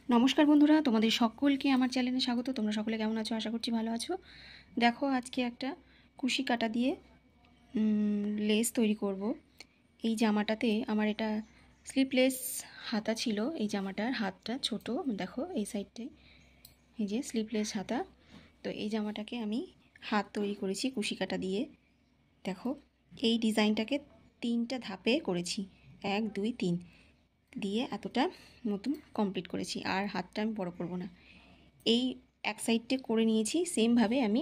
নমস্কার বন্ধুরা, তোমাদের সকলকে আমার চ্যানেলে স্বাগত। তোমরা সকলে কেমন আছো? আশা করছি ভালো আছো। দেখো, আজকে একটা কুশি কাটা দিয়ে লেস তৈরি করব। এই জামাটাতে আমার এটা স্লিপলেস হাতা ছিল। এই জামাটার হাতটা ছোট, দেখো এই সাইডটায় এই যে স্লিপলেস হাতা। তো এই জামাটাকে আমি হাত তৈরি করেছি কুশি কাটা দিয়ে। দেখো, এই ডিজাইনটাকে 3টা ধাপে করেছি, 1 2 3 দিয়ে এতটা মতন কমপ্লিট করেছি। আর হাতটা আমি বড় করব না, এই এক সাইডে করে নিয়েছি। সেমভাবে আমি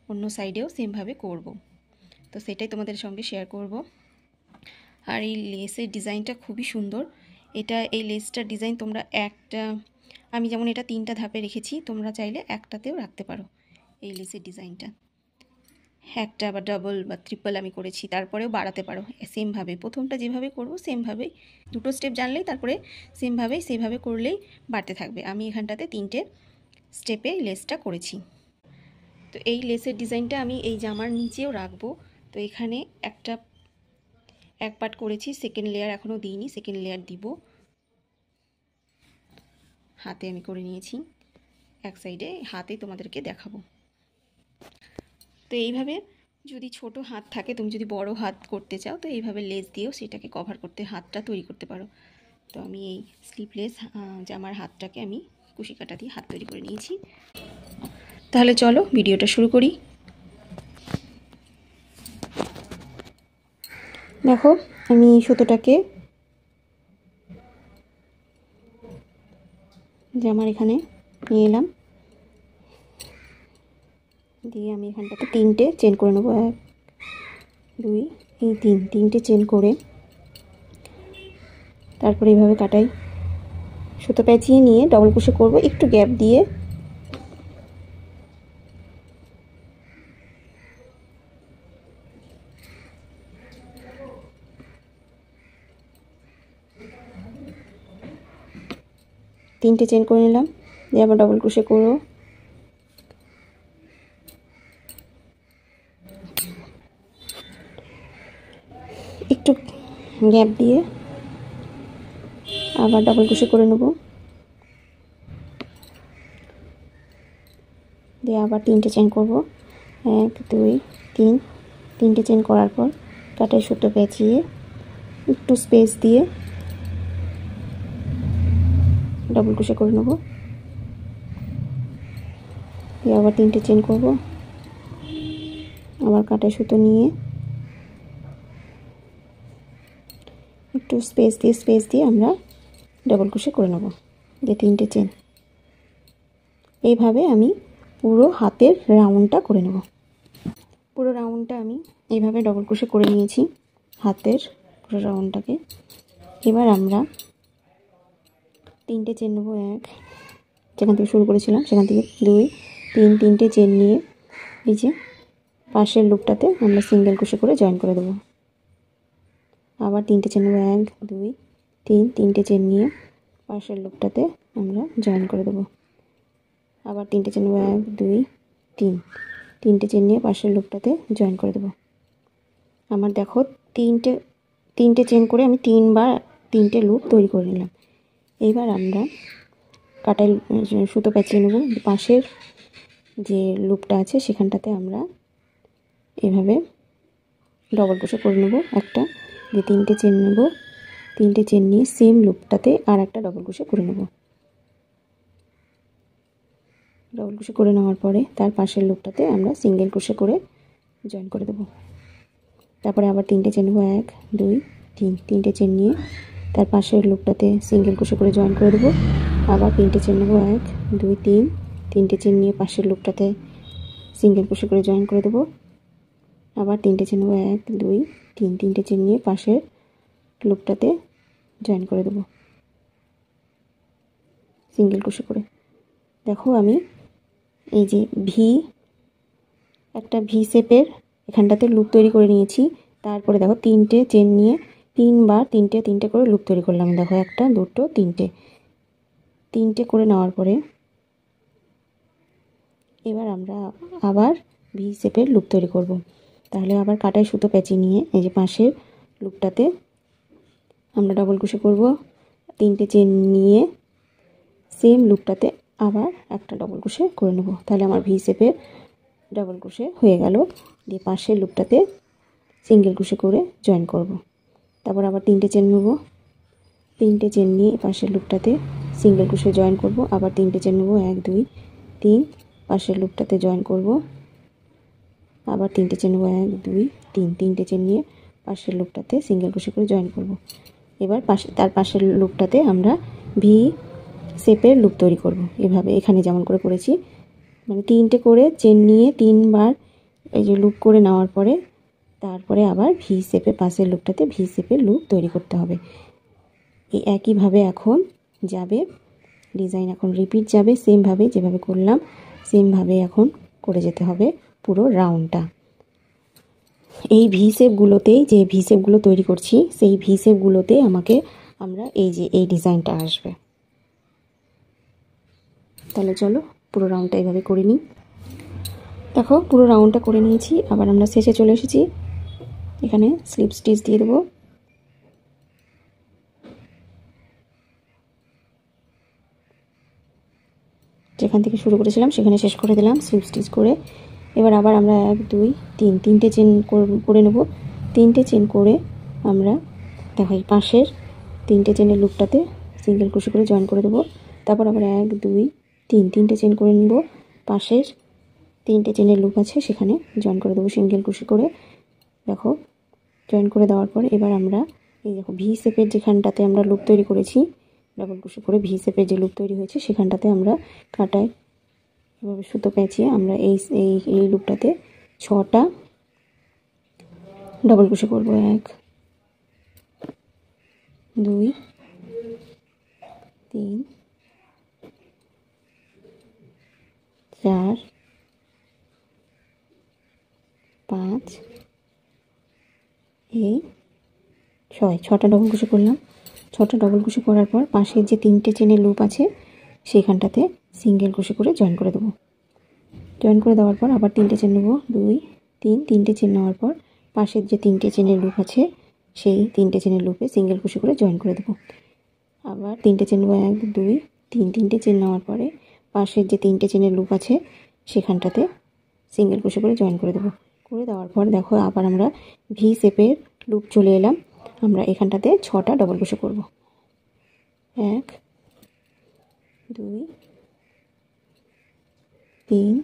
অন্য সাইডেও সেমভাবে করব, তো সেটাই তোমাদের সঙ্গে শেয়ার করব। আর এই লেসের ডিজাইনটা খুবই সুন্দর। এই লেসটার ডিজাইন তোমরা আমি যেমন এটা 3টা ধাপে রেখেছি, তোমরা চাইলে একটাতেও রাখতে পারো। এই লেসের ডিজাইনটা একটা বা ডাবল বা ট্রিপল আমি করেছি, তারপরেও বাড়াতে পারো সেমভাবে। প্রথমটা যেভাবে করব সেমভাবেই, দুটো স্টেপ জানলেই তারপরে সেভাবে করলেই বাড়তে থাকবে। আমি এখানটাতে 3টে স্টেপে লেসটা করেছি। তো এই লেসের ডিজাইনটা আমি এই জামার নিচেও রাখবো। তো এখানে এক পার্ট করেছি, সেকেন্ড লেয়ার এখনও দিইনি, সেকেন্ড লেয়ার দিব। হাতে আমি করে নিয়েছি, এক সাইডে হাতে তোমাদেরকে দেখাবো। তো এইভাবে যদি ছোট হাত থাকে, তুমি যদি বড় হাত করতে চাও, তো এইভাবে লেস দিয়েও সেটাকে কভার করতে হাতটা তৈরি করতে পারো। তো আমি এই স্লিভলেস জামার হাতটাকে আমি কুশি কাটা দিয়ে হাত তৈরি করে নিয়েছি। তাহলে চলো ভিডিওটা শুরু করি। দেখো, আমি সুতোটাকে জামার এখানে নিয়ে এলাম, দিয়ে আমি এখানটাতে 3টে চেন করে নেবো। 1 2 এই 3টে চেন করে তারপরে এইভাবে কাটাই সুতো পেঁচিয়ে নিয়ে ডবল ক্রোশে করব, একটু গ্যাপ দিয়ে। তিনটে চেন করে নিলাম, দিয়ে আবার ডবল ক্রোশে করব। একটু গ্যাপ দিয়ে আবার ডবল ক্রোশে করে নেব, দিয়ে আবার 3টে চেন করব। 1 2 3 3টে চেন করার পর কাটায় সুতো পেঁচিয়ে একটু স্পেস দিয়ে ডবল ক্রোশে করে নেব, দিয়ে আবার 3টে চেন করব। আবার কাটায় সুতো নিয়ে একটু স্পেস দিয়ে আমরা ডবল ক্রোশে করে নেব, দিয়ে 3টে চেন। এইভাবে আমি পুরো হাতের রাউন্ডটা করে নেব। পুরো রাউন্ডটা আমি এইভাবে ডবল ক্রোশে করে নিয়েছি, হাতের পুরো রাউন্ডটাকে। এবার আমরা 3টে চেন নেব। 1 যেখান থেকে শুরু করেছিলাম সেখান থেকে 2 3 3টে চেন নিয়ে এই যে পাশের লুপটাতে আমরা সিঙ্গেল ক্রোশে করে জয়েন করে দেবো। আবার 3টে চেন নেব। 1 2 3 3টে চেন নিয়ে পাশের লুপটাতে আমরা জয়েন করে দেবো। আবার 3টে চেন নেব। 1 2 3 3টে চেন নিয়ে পাশের লুপটাতে জয়েন করে দেবো। আমার দেখো তিনটে চেন করে আমি 3বার 3টে লুপ তৈরি করে নিলাম। এইবার আমরা কাটাই সুতো পেঁচিয়ে নেব। পাশের যে লুপটা আছে সেখানটাতে আমরা এভাবে ডবল ক্রোশে করে নেব একটা, দিয়ে 3টে চেন নেব। 3টে চেন নিয়ে সেম লুপটাতে আর একটা ডবল ক্রোশে করে নেব। ডবল ক্রোশে করে নেওয়ার পরে তার পাশের লুপটাতে আমরা সিঙ্গেল ক্রোশে করে জয়েন করে দেব। তারপরে আবার 3টে চেন নেব। 1 2 3 3টে চেন নিয়ে তার পাশের লুপটাতে সিঙ্গেল ক্রোশে করে জয়েন করে দেবো। আবার 3টে চেন নেব। 1 2 3 3টে চেন নিয়ে পাশের লুপটাতে সিঙ্গেল ক্রোশে করে জয়েন করে দেবো। আবার 3টে চেন নেব। 1 2 3 3টে চেন নিয়ে পাশের লুপটাতে জয়েন করে দেবো সিঙ্গেল ক্রোশে করে। দেখো, আমি এই যে একটা ভি শেপের এখানটাতে লুপ তৈরি করে নিয়েছি। তারপরে দেখো 3টে চেন নিয়ে 3বার 3টে করে লুপ তৈরি করলাম। দেখো 1 2 3টে করে নেওয়ার পরে এবার আমরা আবার ভি শেপের লুপ তৈরি করব। তাহলে আবার কাটায় সুতো পেঁচিয়ে নিয়ে এই যে পাশের লুপটাতে আমরা ডবল ক্রোশে করব। 3টে চেন নিয়ে সেম লুপটাতে আবার একটা ডবল ক্রোশে করে নেব। তাহলে আমার ভি শেপের ডবল ক্রোশে হয়ে গেল। দিয়ে পাশের লুপটাতে সিঙ্গেল ক্রোশে করে জয়েন করব। তারপর আবার 3টে চেন নেব, 3টে চেন নিয়ে পাশের লুপটাতে সিঙ্গেল ক্রোশে জয়েন করব। আবার 3টে চেন নেব, 1 2 3, পাশের লুপটাতে জয়েন করব। আবার 3টে চেন নেব, 1 2 3, 3টে চেন নিয়ে পাশের লুপটাতে সিঙ্গেল ক্রোশে করে জয়েন করব। এবার তার পাশের লুপটাতে আমরা ভি শেপের লুপ তৈরি করব। এভাবে এখানে যেমন করে করেছি, মানে 3টে করে চেন নিয়ে 3বার এই যে লুপ করে নেওয়ার পরে তারপরে আবার ভি শেপে পাশের লুপটাতে ভি শেপের লুপ তৈরি করতে হবে। এই একইভাবে এখন যাবে ডিজাইন, এখন রিপিট যাবে সেমভাবে যেভাবে করলাম সেমভাবে এখন করে যেতে হবে পুরো রাউন্ডটা। এই ভি শেপগুলোতেই যে ভি শেপগুলো তৈরি করছি সেই ভি শেপগুলোতে আমরা এই যে এই ডিজাইনটা আসবে। তাহলে চলো পুরো রাউন্ডটা এইভাবে করে নিই। দেখো পুরো রাউন্ডটা করে নিয়েছি। আবার আমরা শেষে চলে এসেছি। এখানে স্লিপ স্টিচ দিয়ে দেবো। যেখান থেকে শুরু করেছিলাম সেখানে শেষ করে দিলাম স্লিপ স্টিচ করে। এবার আবার আমরা 1 2 3, 3টে চেন করে নেব। 3টে চেন করে আমরা দেখো এই পাশের 3টে চেনের লুপটাতে সিঙ্গেল ক্রোশে করে জয়েন করে দেবো। তারপর আবার 1 2 3, 3টে চেন করে নেব। পাশের 3টে চেনের লুপ আছে সেখানে জয়েন করে দেবো সিঙ্গেল ক্রোশে করে। দেখো জয়েন করে দেওয়ার পর এবার আমরা এই দেখো ভি শেপের যেখানটাতে আমরা লুপ তৈরি করেছি ডাবল ক্রোশে করে ভি শেপের যে লুপ তৈরি হয়েছে সেখানটাতে আমরা কাটায় এভাবে সুতো পেঁচিয়ে আমরা এই লুপটাতে 6টা ডবল ক্রোশে করব। 1 2 3 4 5 এই 6টা ডবল ক্রোশে করলাম। 6টা ডবল ক্রোশে করার পর পাশের যে 3টে চেনের লুপ আছে সেইখানটাতে সিঙ্গেল ক্রোশে করে জয়েন করে দেবো। জয়েন করে দেওয়ার পর আবার 3টে চেন নেব, 2 3, 3টে চেন নেওয়ার পর পাশের যে 3টে চেনের লুপ আছে সেই 3টে চেনের লুপে সিঙ্গেল ক্রোশে করে জয়েন করে দেবো। আবার 3টে চেন নেব, 1 2 3, 3টে চেন নেওয়ার পরে পাশের যে 3টে চেনের লুপ আছে সেখানটাতে সিঙ্গেল ক্রোশে করে জয়েন করে দেবো। করে দেওয়ার পর দেখো আবার আমরা ভি শেপের লুপ চলে এলাম। আমরা এখানটাতে 6টা ডবল ক্রোশে করব। 1 2 3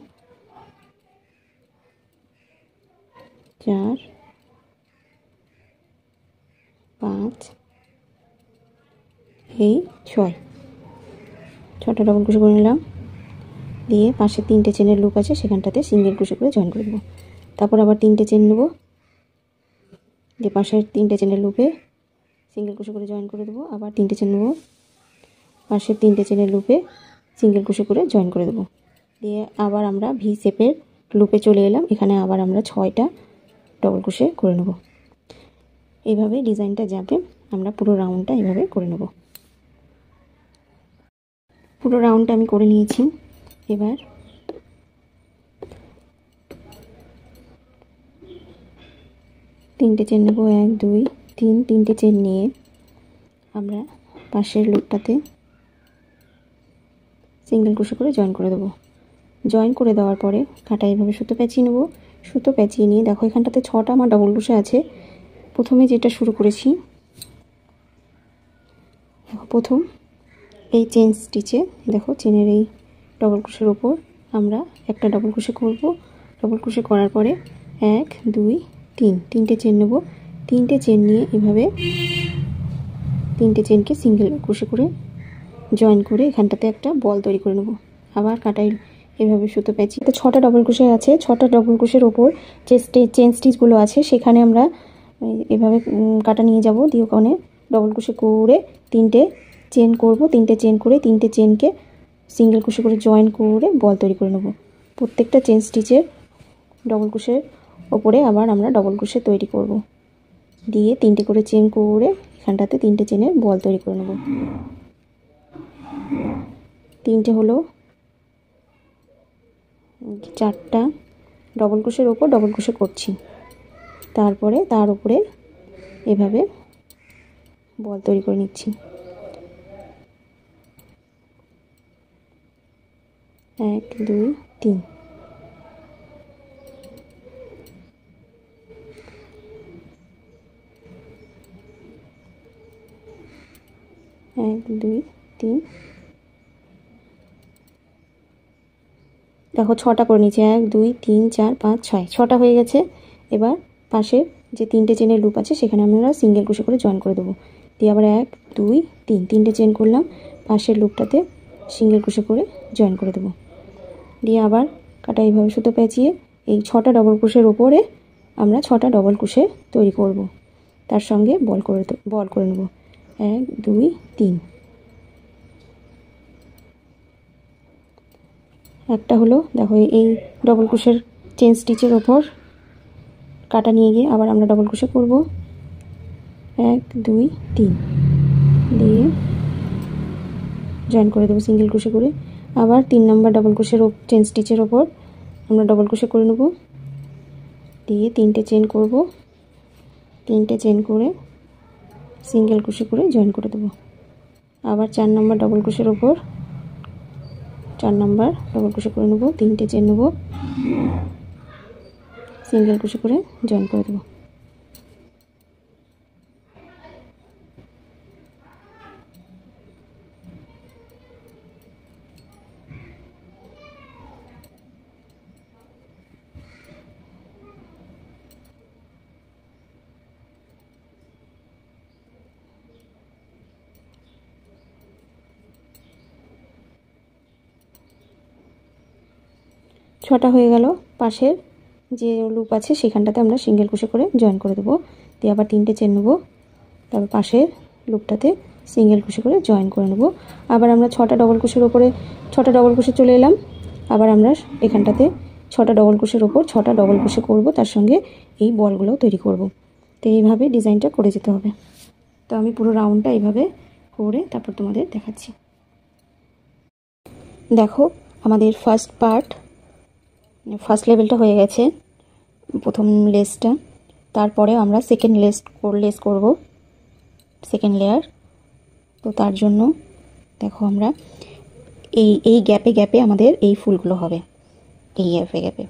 4 5 এই 6টা ডবল ক্রোশে করে নিলাম। দিয়ে পাশে 3টে চেনের লুপ আছে সেখানটাতে সিঙ্গেল ক্রোশে করে জয়েন করে দেবো। তারপর আবার 3টে চেন নেব, দিয়ে পাশের 3টে চেনের লুপে সিঙ্গেল ক্রোশে করে জয়েন করে দেবো। আবার 3টে চেন নেব, পাশের 3টে চেনের লুপে সিঙ্গেল ক্রোশে করে জয়েন করে দেবো। দিয়ে আবার আমরা ভি শেপের লুপে চলে এলাম। এখানে আবার আমরা 6টা ডবল ক্রোশে করে নেব। এইভাবে ডিজাইনটা যাবে। আমরা পুরো রাউন্ডটা এইভাবে করে নেব। পুরো রাউন্ডটা আমি করে নিয়েছি। এবার 3টে চেন নেব, 1 2 3, 3টে চেন নিয়ে আমরা পাশের লুপটাতে সিঙ্গেল ক্রোশে করে জয়েন করে দেবো। জয়েন করে দেওয়ার পরে কাটা এইভাবে সুতো পেঁচিয়ে নেব। সুতো পেঁচিয়ে নিয়ে দেখো এখানটাতে 6টা আমার ডবল ক্রোশে আছে। প্রথমে যেটা শুরু করেছি দেখো, প্রথম এই চেন স্টিচে দেখো চেনের এই ডবল ক্রোশের ওপর আমরা একটা ডবল ক্রোশে করব। ডবল ক্রোশে করার পরে 1 2 3, 3টে চেন নেব। 3টে চেন নিয়ে এভাবে 3টে চেনকে সিঙ্গেল ক্রোশে করে জয়েন করে এখানটাতে একটা বল তৈরি করে নেব। আবার কাটাই এভাবে সুতো পেঁচিয়ে 6টা ডবল ক্রোশে আছে। 6টা ডবল ক্রোশের ওপর যে চেন স্টিচগুলো আছে সেখানে আমরা এভাবে কাটা নিয়ে যাব। দিয়ে ওখানে ডবল ক্রোশে করে 3টে চেন করব। 3টে চেন করে 3টে চেনকে সিঙ্গেল ক্রোশে করে জয়েন করে বল তৈরি করে নেব। প্রত্যেকটা চেন স্টিচের ডবল ক্রোশের ওপরে আবার আমরা ডবল ক্রোশে তৈরি করব। দিয়ে 3টে করে চেন করে এখানটাতে 3টে চেনের বল তৈরি করে নেব। 3টে হলো, 4টা ডবল ক্রোশের ওপর ডবল ক্রোশে করছি। তারপরে তার উপরে এভাবে বল তৈরি করে নিচ্ছি। 1 2 3 1 2 3 দেখো 6টা করে নিয়েছি 1 2 3 4 5 6 6টা হয়ে গেছে। এবার পাশে যে 3টে চেনের লুপ আছে সেখানে আমরা সিঙ্গেল ক্রোশে করে জয়েন করে দেবো। দিয়ে আবার 1 2 3 3টে চেন করলাম, পাশের লুপটাতে সিঙ্গেল ক্রোশে করে জয়েন করে দেবো। দিয়ে আবার কাটা এইভাবে সুতো পেঁচিয়ে এই 6টা ডবল ক্রোশের ওপরে আমরা 6টা ডবল ক্রোশে তৈরি করব। তার সঙ্গে বল করে নেব 1 2 3। একটা হলো, দেখো এই ডবল ক্রোশের চেন স্টিচের ওপর কাটা নিয়ে গিয়ে আবার আমরা ডবল ক্রোশে করব 1 2 3 দিয়ে জয়েন করে দেবো সিঙ্গেল ক্রোশে করে। আবার 3 নম্বর ডবল ক্রোশের চেন স্টিচের ওপর আমরা ডবল ক্রোশে করে নেব, দিয়ে 3টে চেন করব, 3টে চেন করে সিঙ্গেল ক্রোশে করে জয়েন করে দেবো। আবার 4 নম্বর ডবল ক্রোশের ওপর 4 নম্বর ডবল ক্রোশে করে নেব, 3টে চেন নেব, সিঙ্গেল ক্রোশে করে জয়েন করে দেবো। ছটা হয়ে গেল। পাশের যে লুপ আছে সেখানটাতে আমরা সিঙ্গেল ক্রোশে করে জয়েন করে দেবো। দিয়ে আবার 3টে চেন নেব, তারপর পাশের লুপটাতে সিঙ্গেল ক্রোশে করে জয়েন করে নেব। আবার আমরা 6টা ডবল ক্রোশের ওপরে 6টা ডবল ক্রোশে চলে এলাম। আবার আমরা এখানটাতে 6টা ডবল ক্রোশের ওপর 6টা ডবল ক্রোশে করব, তার সঙ্গে এই বলগুলো তৈরি করব। তো এইভাবে ডিজাইনটা করে যেতে হবে। তো আমি পুরো রাউন্ডটা এইভাবে করে তারপর তোমাদের দেখাচ্ছি। দেখো আমাদের ফার্স্ট লেভেলটা হয়ে গেছে, প্রথম লেসটা। তারপরে আমরা সেকেন্ড লেস করব, সেকেন্ড লেয়ার। তো তার জন্য দেখো আমরা এই গ্যাপে আমাদের এই ফুলগুলো হবে, এই গ্যাপে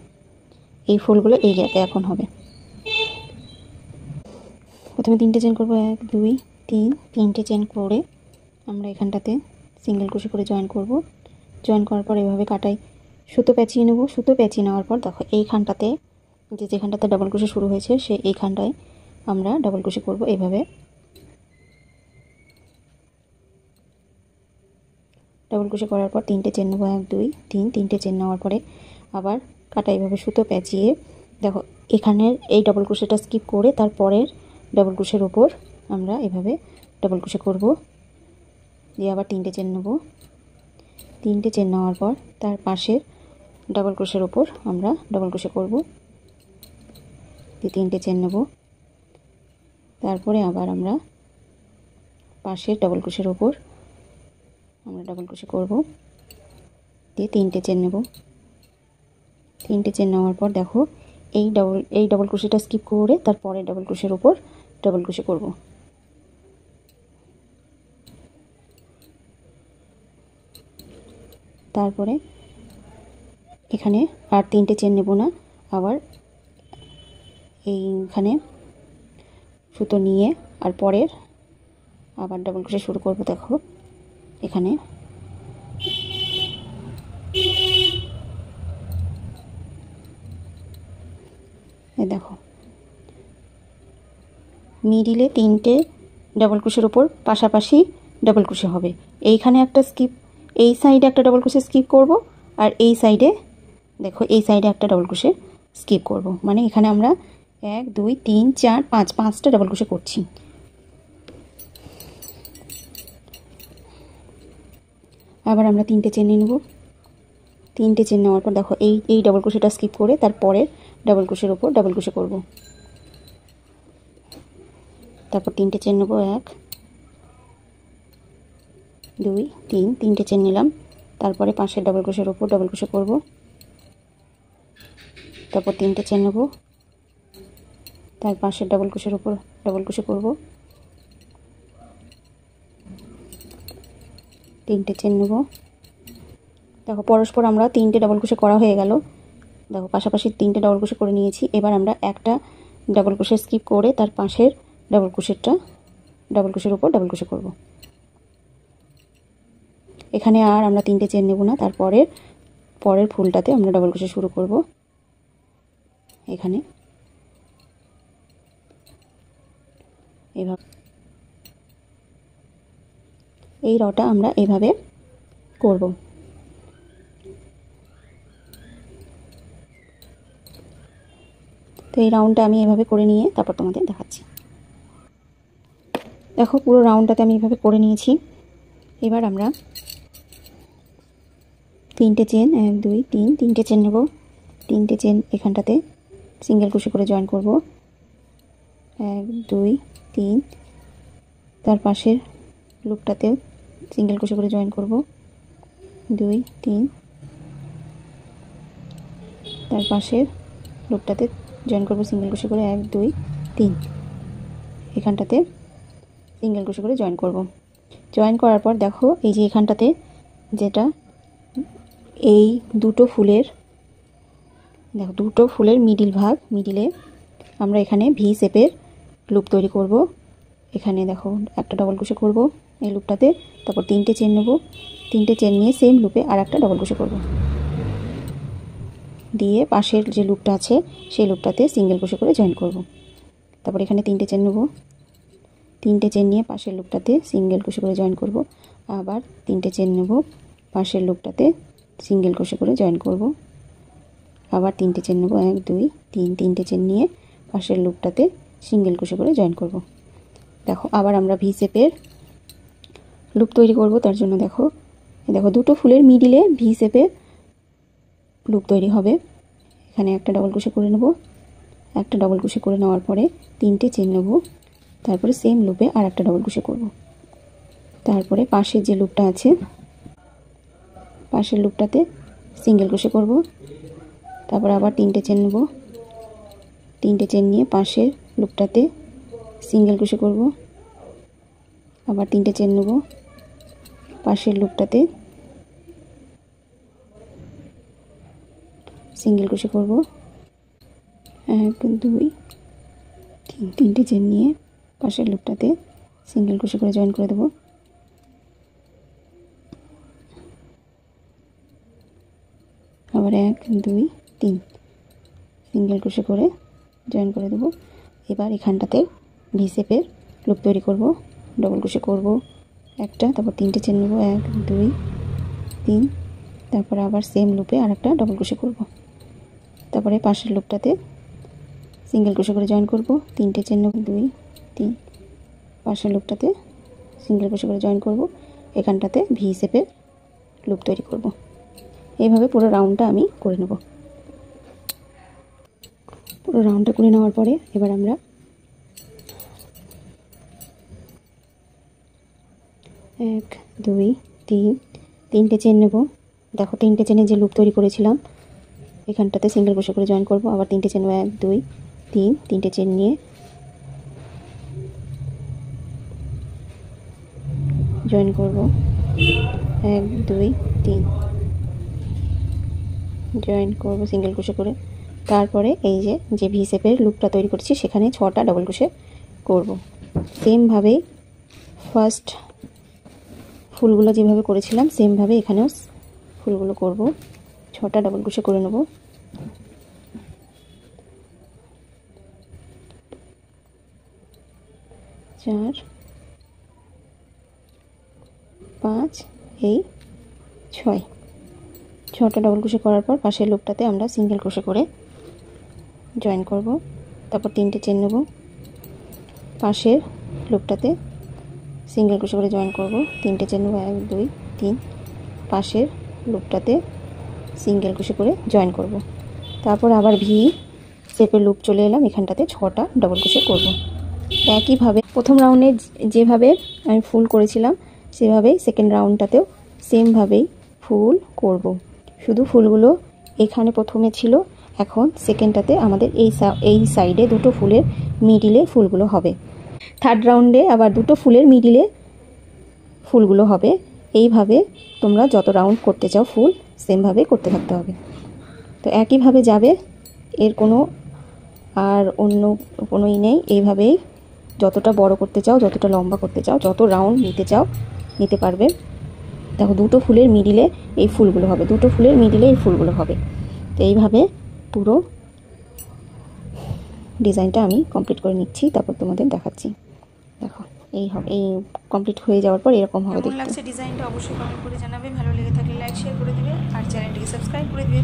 এই ফুলগুলো এই গ্যাপে এখন হবে। প্রথমে 3টে চেন করব, 1 2 3, 3টে চেন করে আমরা এখানটাতে সিঙ্গেল ক্রোশে করে জয়েন করব। জয়েন করার পর এভাবে কাটাই সুতো পেঁচিয়ে নেব। সুতো পেঁচিয়ে নেওয়ার পর দেখো এইখানটাতে যেখানটাতে ডবল ক্রোশে শুরু হয়েছে এইখানটায় আমরা ডবল ক্রোশে করব। এইভাবে ডবল ক্রোশে করার পর 3টে চেন নেব, 1 2 3, 3টে চেন নেওয়ার পরে আবার কাটা এইভাবে সুতো পেঁচিয়ে দেখো এখানের এই ডবল ক্রোশেটা স্কিপ করে তারপরের ডবল ক্রোশের ওপর আমরা এভাবে ডবল ক্রোশে করব। দিয়ে আবার 3টে চেন নেব, 3টে চেন নেওয়ার পর তার পাশের ডবল ক্রোশের ওপর আমরা ডবল ক্রোশে করব। দিয়ে 3টে চেন নেব, তারপরে আবার আমরা পাশের ডবল ক্রোশের ওপর আমরা ডবল ক্রোশে করব। দিয়ে 3টে চেন নেব, 3টে চেন নেওয়ার পর দেখো এই ডবল ক্রোশেটা স্কিপ করে তারপরে ডবল ক্রোশের ওপর ডবল ক্রোশে করব। তারপরে এখানে আর 3টে চেন নেব না, আবার এইখানে সুতো নিয়ে আর পরের আবার ডবল ক্রোশে শুরু করব। দেখো এখানে দেখো মিডিলে 3টে ডবল ক্রোশের ওপর পাশাপাশি ডবল ক্রোশে হবে। এইখানে একটা স্কিপ, এই সাইডে একটা ডবল ক্রোশে স্কিপ করব, আর এই সাইডে দেখো এই সাইডে একটা ডবল ক্রোশে স্কিপ করব। মানে এখানে আমরা 1 2 3 4 5 5টা ডবল ক্রোশে করছি। আবার আমরা 3টে চেন নিয়ে নেব, 3টে চেন নেওয়ার পর দেখো এই ডবল ক্রোশেটা স্কিপ করে তারপরে ডবল ক্রোশের ওপর ডবল ক্রোশে করব। তারপর 3টে চেন নেব, 1 2 3, 3টে চেন নিলাম, তারপরে পাশের ডবল ক্রোশের ওপর ডবল ক্রোশে করব। তারপর 3টে চেন নেব, তার পাশের ডবল ক্রোশের ওপর ডবল ক্রোশে করব। 3টে চেন নেব, দেখো পরস্পর আমরা 3টে ডবল ক্রোশে করা হয়ে গেল। দেখো পাশাপাশি 3টে ডবল ক্রোশে করে নিয়েছি। এবার আমরা একটা ডবল ক্রোশে স্কিপ করে তার পাশের ডবল ক্রোশের উপর ডবল ক্রোশে করব। এখানে আর আমরা 3টে চেন নেব না। পরের ফুলটাতে আমরা ডবল ক্রোশে শুরু করব। এখানে এভাবে এই রটা আমরা এভাবে করব। তো এই রাউন্ডটা আমি এভাবে করে নিয়ে তারপর তোমাদের দেখাচ্ছি। দেখো পুরো রাউন্ডটাতে আমি এভাবে করে নিয়েছি। এবার আমরা 3টে চেন 1 2 3 3টে চেন নেব। 3টে চেন এখানটাতে সিঙ্গেল ক্রোশে করে জয়েন করব। 1 2 3 তার পাশের লুপটাতে সিঙ্গেল ক্রোশে করে জয়েন করব। 2 3 তার পাশের লুপটাতে জয়েন করব সিঙ্গেল ক্রোশে করে। 1 2 3 এখানটাতে সিঙ্গেল ক্রোশে করে জয়েন করব। জয়েন করার পর দেখো এই যে এখানটাতে যেটা এই দুটো ফুলের মিডিলে আমরা এখানে ভি শেপের লুপ তৈরি করব। এখানে দেখো একটা ডবল ক্রোশে করব এই লুপটাতে, তারপর 3টে চেন নেব। 3টে চেন নিয়ে সেম লুপে আর একটা ডবল ক্রোশে করব, দিয়ে পাশের যে লুপটা আছে সেই লুপটাতে সিঙ্গেল ক্রোশে করে জয়েন করব। তারপর এখানে 3টে চেন নেব। 3টে চেন নিয়ে পাশের লুপটাতে সিঙ্গেল ক্রোশে করে জয়েন করব। আবার 3টে চেন নেব, পাশের লুপটাতে সিঙ্গেল ক্রোশে করে জয়েন করব। আবার 3টে চেন নেব, 1 2 3 3টে চেন নিয়ে পাশের লুপটাতে সিঙ্গেল ক্রোশে করে জয়েন করব। দেখো আবার আমরা ভি শেপের লুপ তৈরি করব। তার জন্য দেখো দুটো ফুলের মিডিলে ভি শেপের লুপ তৈরি হবে। এখানে একটা ডবল ক্রোশে করে নেব। একটা ডবল ক্রোশে করে নেওয়ার পরে 3টে চেন নেব, তারপরে সেম লুপে আর একটা ডবল ক্রোশে করব। তারপরে পাশের যে লুপটা আছে পাশের লুপটাতে সিঙ্গেল ক্রোশে করব। তারপর আবার 3টে চেন নেব। 3টে চেন নিয়ে পাশের লুপটাতে সিঙ্গেল ক্রোশে করব। আবার 3টে চেন নেব, পাশের লুপটাতে সিঙ্গেল ক্রোশে করব। 1 2 3 3টে চেন নিয়ে পাশের লুপটাতে সিঙ্গেল ক্রোশে করে জয়েন করে দেব। আবার 1 2 3 সিঙ্গেল ক্রোশে করে জয়েন করে দেব। এবার এখানটাতে ভি শেপের লুপ তৈরি করব। ডবল ক্রোশে করব একটা, তারপর 3টে চেন নেব, 1 2 3, তারপর আবার সেম লুপে আর একটা ডবল ক্রোশে করব। তারপরে পাশের লুপটাতে সিঙ্গেল ক্রোশে করে জয়েন করব। 3টে চেন নেব, 2 3, পাশের লুপটাতে সিঙ্গেল ক্রোশে করে জয়েন করব। এখানটাতে ভি শেপের লুপ তৈরি করব। এইভাবে পুরো রাউন্ডটা আমি করে নেব। পুরো রাউন্ডটা করে নেওয়ার পরে এবার আমরা 1 2 3 3টে চেন নেব। দেখো 3টে চেনে যে লুপ তৈরি করেছিলাম এখানটাতে সিঙ্গেল ক্রোশে করে জয়েন করব। আবার 3টে চেন, 1 2 3, 3টে চেন নিয়ে জয়েন করব। 1 2 3 জয়েন করব সিঙ্গেল ক্রোশে করে। তারপরে এই যে ভি শেপের লুপটা তৈরি করেছি সেখানে 6টা ডবল ক্রোশে করব। সেমভাবেই ফার্স্ট ফুলগুলো যেভাবে করেছিলাম সেমভাবে এখানেও ফুলগুলো করব। 6টা ডবল ক্রোশে করে নেব। চার 5 এই 6টা ডবল ক্রোশে করার পর পাশের লুপটাতে আমরা সিঙ্গেল ক্রোশে করে জয়েন করব। তারপর 3টে চেন নেব, পাশের লুপটাতে সিঙ্গেল ক্রোশে করে জয়েন করব। 3টে চেন নেব, 1 2 3, পাশের লুপটাতে সিঙ্গেল ক্রোশে করে জয়েন করব। তারপর আবার ভি শেপের লুপ চলে এলাম, এখানটাতে 6টা ডবল ক্রোশে করব। একইভাবে প্রথম রাউন্ডে যেভাবে আমি ফুল করেছিলাম সেভাবেই সেকেন্ড রাউন্ডটাতেও সেমভাবেই ফুল করব। শুধু ফুলগুলো এখানে প্রথমে ছিল, এখন সেকেন্ডটাতে আমাদের এই সাইডে দুটো ফুলের মিডিলে ফুলগুলো হবে। থার্ড রাউন্ডে আবার দুটো ফুলের মিডিলে ফুলগুলো হবে। এইভাবে তোমরা যত রাউন্ড করতে চাও ফুল সেমভাবে করতে থাকতে হবে। তো একইভাবে যাবে, এর কোনো আর অন্য কোনোই নেই। এইভাবেই যতটা বড় করতে চাও, যতটা লম্বা করতে চাও, যত রাউন্ড নিতে চাও নিতে পারবে। দেখো দুটো ফুলের মিডিলে এই ফুলগুলো হবে, দুটো ফুলের মিডিলে এই ফুলগুলো হবে। তো এইভাবে পুরো ডিজাইনটা আমি কমপ্লিট করে নিচ্ছি, তারপর তোমাদের দেখাচ্ছি। দেখো এই হবে, এই কমপ্লিট হয়ে যাওয়ার পর এরকম হবে। কেমন লাগছে ডিজাইনটা অবশ্যই কমেন্ট করে জানাবে। ভালো লেগে থাকলে লাইক শেয়ার করে দিবে আর চ্যানেলটিকে সাবস্ক্রাইব করে দিবে।